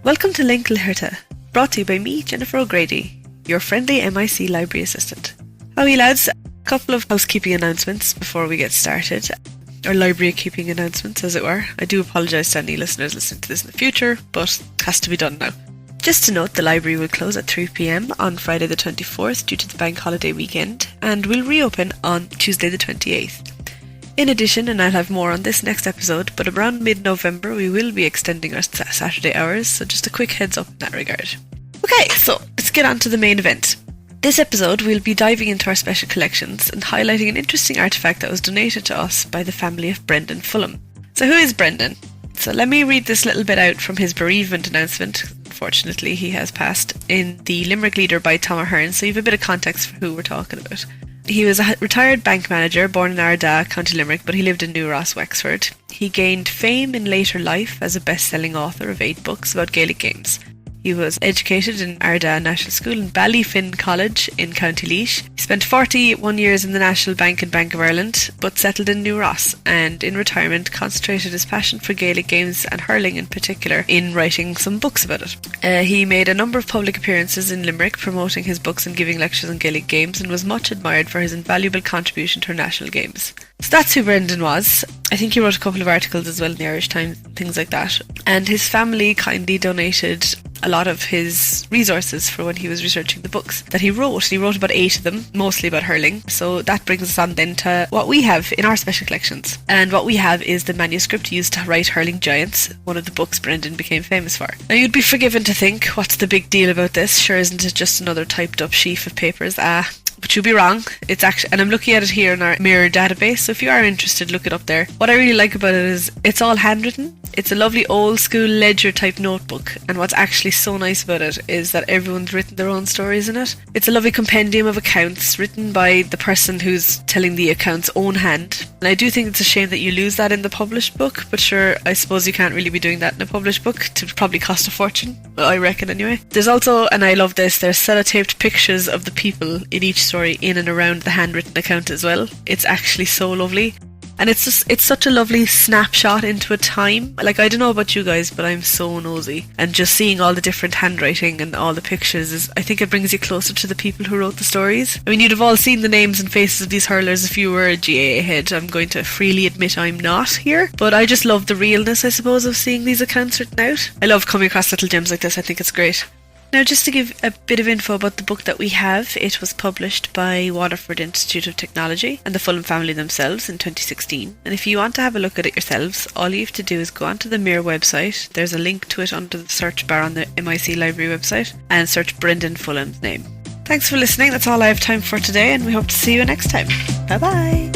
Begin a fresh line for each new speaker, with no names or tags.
Welcome to Link Liteartha, brought to you by me, Jennifer O'Grady, your friendly MIC library assistant. How are you lads? A couple of housekeeping announcements before we get started, or library keeping announcements as it were. I do apologise to any listeners listening to this in the future, but it has to be done now. Just to note, the library will close at 3 p.m. on Friday the 24th due to the bank holiday weekend, and will reopen on Tuesday the 28th. In addition, and I'll have more on this next episode, but around mid-November we will be extending our Saturday hours, so just a quick heads up in that regard. Okay, so let's get on to the main event. This episode we'll be diving into our special collections and highlighting an interesting artefact that was donated to us by the family of Brendan Fulham. So who is Brendan? So let me read this little bit out from his bereavement announcement. Unfortunately, he has passed in the Limerick Leader by Tom Ahern, so you have a bit of context for who we're talking about. He was a retired bank manager born in Ardagh, County Limerick, but he lived in New Ross, Wexford. He gained fame in later life as a best-selling author of 8 books about Gaelic games. He was educated in Ardagh National School and Ballyfin College in County Laois. He spent 41 years in the National Bank and Bank of Ireland, but settled in New Ross, and in retirement concentrated his passion for Gaelic games and hurling in particular in writing some books about it. He made a number of public appearances in Limerick promoting his books and giving lectures on Gaelic games, and was much admired for his invaluable contribution to our national games. So that's who Brendan was. I think he wrote a couple of articles as well in the Irish Times, things like that. And his family kindly donated a lot of his resources for when he was researching the books that he wrote. He wrote about 8 of them, mostly about hurling. So that brings us on then to what we have in our special collections. And what we have is the manuscript used to write Hurling Giants, one of the books Brendan became famous for. Now you'd be forgiven to think, what's the big deal about this? Sure, isn't it just another typed up sheaf of papers? But you'd be wrong. It's actually, and I'm looking at it here in our mirror database, so if you are interested, look it up there. What I really like about it is it's all handwritten. It's a lovely old school ledger type notebook, and what's actually so nice about it is that everyone's written their own stories in it. It's a lovely compendium of accounts written by the person who's telling the account's own hand, and I do think it's a shame that you lose that in the published book, but sure, I suppose you can't really be doing that in a published book. It would probably cost a fortune, well, I reckon anyway. There's also, and I love this, there's sellotaped pictures of the people in each story in and around the handwritten account as well. It's actually so lovely. And it's such a lovely snapshot into a time. Like, I don't know about you guys, but I'm so nosy. And just seeing all the different handwriting and all the pictures I think it brings you closer to the people who wrote the stories. I mean, you'd have all seen the names and faces of these hurlers if you were a GAA head. I'm going to freely admit I'm not here. But I just love the realness, I suppose, of seeing these accounts written out. I love coming across little gems like this. I think it's great. Now, just to give a bit of info about the book that we have, it was published by Waterford Institute of Technology and the Fulham family themselves in 2016. And if you want to have a look at it yourselves, all you have to do is go onto the Mirror website. There's a link to it under the search bar on the MIC Library website, and search Brendan Fulham's name. Thanks for listening. That's all I have time for today, and we hope to see you next time. Bye bye.